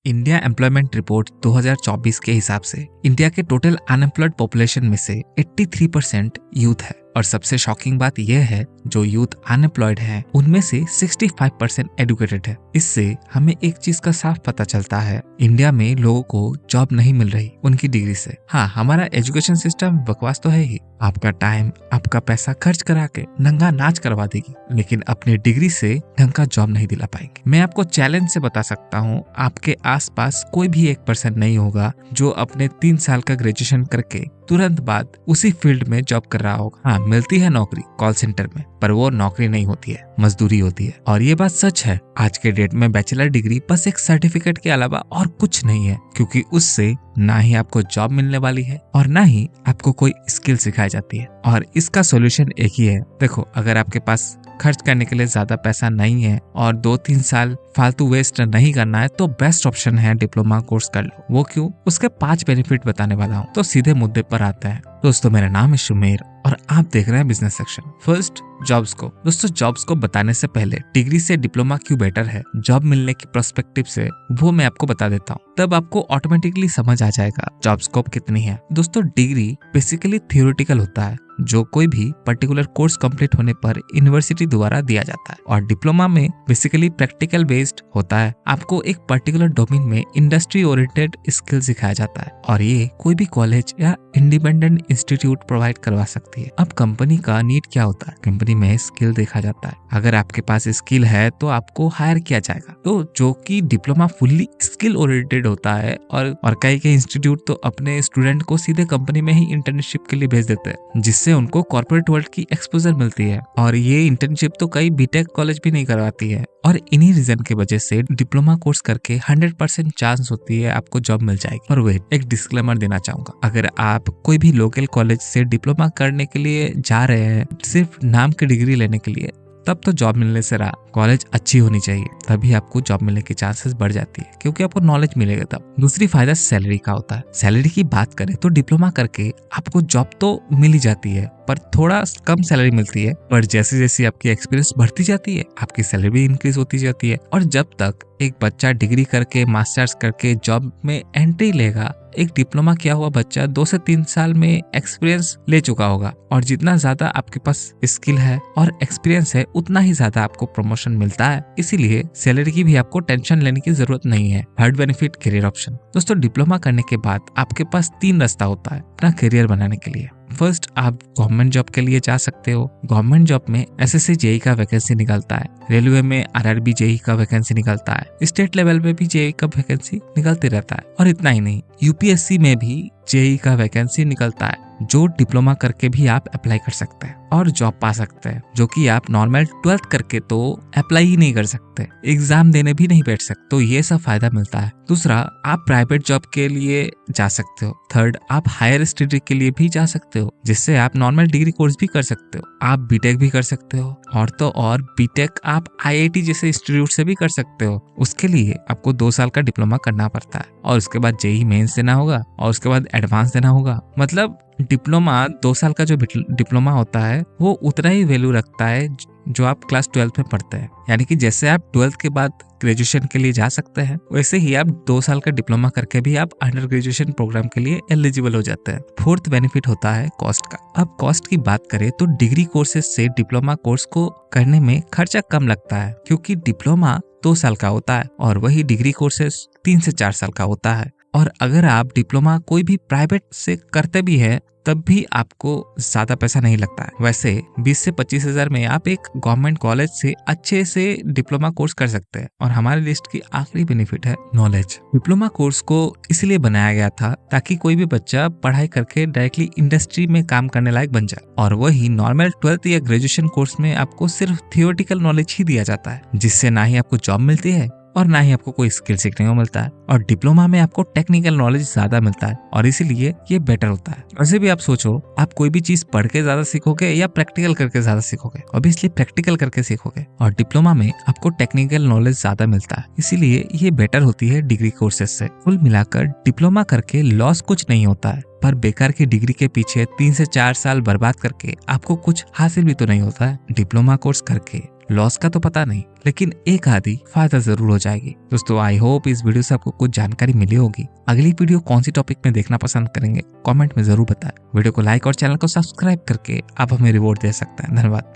India employment report 2024 के हिसाब से इंडिया के टोटल अनएम्प्लॉयड पॉपुलेशन में से 83% यूथ है। और सबसे शॉकिंग बात यह है, जो यूथ अनएम्प्लॉयड है उनमें से 65% एडुकेटेड है। इससे हमें एक चीज का साफ पता चलता है, इंडिया में लोगों को जॉब नहीं मिल रही उनकी डिग्री से। हाँ, हमारा एजुकेशन सिस्टम बकवास तो है ही, आपका टाइम आपका पैसा खर्च करा के नंगा नाच करवा देगी, लेकिन अपनी डिग्री से ढंग का जॉब नहीं दिला पाएंगे। मैं आपको चैलेंज से बता सकता हूँ, आपके आसपास कोई भी एक पर्सन नहीं होगा जो अपने 3 साल का ग्रेजुएशन करके तुरंत बाद उसी फील्ड में जॉब कर रहा होगा। हाँ, मिलती है नौकरी कॉल सेंटर में, पर वो नौकरी नहीं होती है, मजदूरी होती है। और ये बात सच है, आज के डेट में बैचलर डिग्री बस एक सर्टिफिकेट के अलावा और कुछ नहीं है, क्योंकि उससे ना ही आपको जॉब मिलने वाली है और ना ही आपको कोई स्किल सिखाई जाती है। और इसका सॉल्यूशन एक ही है। देखो, अगर आपके पास खर्च करने के लिए ज्यादा पैसा नहीं है और 2-3 साल फालतू वेस्ट नहीं करना है, तो बेस्ट ऑप्शन है डिप्लोमा कोर्स कर लो। वो क्यों? उसके 5 बेनिफिट बताने वाला हूँ, तो सीधे मुद्दे पर आता है। दोस्तों, मेरा नाम है शुमेर और आप देख रहे हैं बिजनेस सेक्शन। फर्स्ट, जॉब्स को। दोस्तों, जॉब्स को बताने से पहले डिग्री से डिप्लोमा क्यों बेटर है, जॉब मिलने की पर्सपेक्टिव से, वो मैं आपको बता देता हूँ। तब आपको ऑटोमेटिकली समझ आ जाएगा जॉब स्कोप कितनी है। दोस्तों, डिग्री बेसिकली थियोरेटिकल होता है, जो कोई भी पर्टिकुलर कोर्स कंप्लीट होने पर यूनिवर्सिटी द्वारा दिया जाता है। और डिप्लोमा में बेसिकली प्रैक्टिकल बेस्ड होता है, आपको एक पर्टिकुलर डोमेन में इंडस्ट्री ओरिएंटेड स्किल सिखाया जाता है और ये कोई भी कॉलेज या इंडिपेंडेंट इंस्टीट्यूट प्रोवाइड करवा सकती है। अब कंपनी का नीड क्या होता है? कंपनी में स्किल देखा जाता है, अगर आपके पास स्किल है तो आपको हायर किया जाएगा। तो जो कि डिप्लोमा फुल्ली स्किल ओरिएंटेड होता है और कई इंस्टीट्यूट तो अपने स्टूडेंट को सीधे कंपनी में ही इंटर्नशिप के लिए भेज देते हैं, जिससे उनको कॉर्पोरेट वर्ल्ड की एक्सपोजर मिलती है। और ये इंटर्नशिप तो कई बीटेक कॉलेज भी नहीं करवाती है। और इन्हीं रीजन की वजह से डिप्लोमा कोर्स करके 100% चांस होती है आपको जॉब मिल जाएगी। और वेट, एक डिस्क्लेमर देना चाहूंगा, अगर आप कोई भी लोकल कॉलेज से डिप्लोमा करने के लिए जा रहे हैं सिर्फ नाम की डिग्री लेने के लिए, तब तो जॉब मिलने से रहा। कॉलेज अच्छी होनी चाहिए, तभी आपको जॉब मिलने की चांसेस बढ़ जाती है, क्योंकि आपको नॉलेज मिलेगा तब। दूसरी फायदा सैलरी का होता है। सैलरी की बात करें तो डिप्लोमा करके आपको जॉब तो मिल ही जाती है, पर थोड़ा कम सैलरी मिलती है। पर जैसे जैसे आपकी एक्सपीरियंस बढ़ती जाती है, आपकी सैलरी भी इंक्रीज होती जाती है। और जब तक एक बच्चा डिग्री करके मास्टर्स करके जॉब में एंट्री लेगा, एक डिप्लोमा किया हुआ बच्चा 2 से 3 साल में एक्सपीरियंस ले चुका होगा। और जितना ज्यादा आपके पास स्किल है और एक्सपीरियंस है, उतना ही ज्यादा आपको प्रमोशन मिलता है। इसीलिए सैलरी की भी आपको टेंशन लेने की जरूरत नहीं है। Third benefit, career option. दोस्तों, डिप्लोमा करने के बाद आपके पास 3 रास्ता होता है अपना करियर बनाने के लिए। फर्स्ट, आप गवर्नमेंट जॉब के लिए जा सकते हो। गवर्नमेंट जॉब में एसएससी जेईई का वैकेंसी निकलता है, रेलवे में आरआरबी जेईई का वैकेंसी निकलता है, स्टेट लेवल में भी जेईई का वैकेंसी निकलते रहता है। और इतना ही नहीं, यूपीएससी में भी जेईई का वैकेंसी निकलता है, जो डिप्लोमा करके भी आप अप्लाई कर सकते हैं और जॉब पा सकते हैं, जो कि आप नॉर्मल 12th करके तो अप्लाई ही नहीं कर सकते, एग्जाम देने भी नहीं बैठ सकते। तो ये सब फायदा मिलता है। दूसरा, आप प्राइवेट जॉब के लिए जा सकते हो। थर्ड, आप हायर स्टडी के लिए भी जा सकते हो, जिससे आप नॉर्मल डिग्री कोर्स भी कर सकते हो। आप बीटेक भी कर सकते हो, और तो और बीटेक आप आईआईटी जैसे इंस्टीट्यूट से भी कर सकते हो। उसके लिए आपको 2 साल का डिप्लोमा करना पड़ता है और उसके बाद जेईई मेंस देना होगा और उसके बाद एडवांस देना होगा। मतलब डिप्लोमा 2 साल का जो डिप्लोमा होता है वो उतना ही वैल्यू रखता है जो आप क्लास 12 में पढ़ते हैं। यानी कि जैसे आप 12th के बाद ग्रेजुएशन के लिए जा सकते हैं, वैसे ही आप 2 साल का डिप्लोमा करके भी आप अंडर ग्रेजुएशन प्रोग्राम के लिए एलिजिबल हो जाते हैं। फोर्थ बेनिफिट होता है कॉस्ट का। अब कॉस्ट की बात करें तो डिग्री कोर्सेज से डिप्लोमा कोर्स को करने में खर्चा कम लगता है, क्योंकि डिप्लोमा 2 साल का होता है और वही डिग्री कोर्सेज 3 से 4 साल का होता है। और अगर आप डिप्लोमा कोई भी प्राइवेट से करते भी है, तब भी आपको ज्यादा पैसा नहीं लगता है। वैसे 20 से 25 हजार में आप एक गवर्नमेंट कॉलेज से अच्छे से डिप्लोमा कोर्स कर सकते हैं। और हमारे लिस्ट की आखिरी बेनिफिट है नॉलेज। डिप्लोमा कोर्स को इसलिए बनाया गया था ताकि कोई भी बच्चा पढ़ाई करके डायरेक्टली इंडस्ट्री में काम करने लायक बन जाए। और वही नॉर्मल 12th या ग्रेजुएशन कोर्स में आपको सिर्फ थियोरेटिकल नॉलेज ही दिया जाता है, जिससे ना ही आपको जॉब मिलती है और ना ही आपको कोई स्किल सीखने को मिलता है। और डिप्लोमा में आपको टेक्निकल नॉलेज ज्यादा मिलता है और इसीलिए ये बेटर होता है। वैसे भी आप सोचो, आप कोई भी चीज पढ़ के ज्यादा सीखोगे या प्रैक्टिकल करके ज्यादा सीखोगे? ऑब्वियसली प्रैक्टिकल करके सीखोगे। और डिप्लोमा में आपको टेक्निकल नॉलेज ज्यादा मिलता है, इसीलिए ये बेटर होती है डिग्री कोर्सेज से। कुल मिलाकर डिप्लोमा करके लॉस कुछ नहीं होता है, पर बेकार की डिग्री के पीछे 3 से 4 साल बर्बाद करके आपको कुछ हासिल भी तो नहीं होता है। डिप्लोमा कोर्स करके लॉस का तो पता नहीं, लेकिन एक आधी फायदा जरूर हो जाएगी। दोस्तों आई होप इस वीडियो से आपको कुछ जानकारी मिली होगी। अगली वीडियो कौन सी टॉपिक में देखना पसंद करेंगे कमेंट में जरूर बताएं। वीडियो को लाइक और चैनल को सब्सक्राइब करके आप हमें रिवॉर्ड दे सकते हैं। धन्यवाद।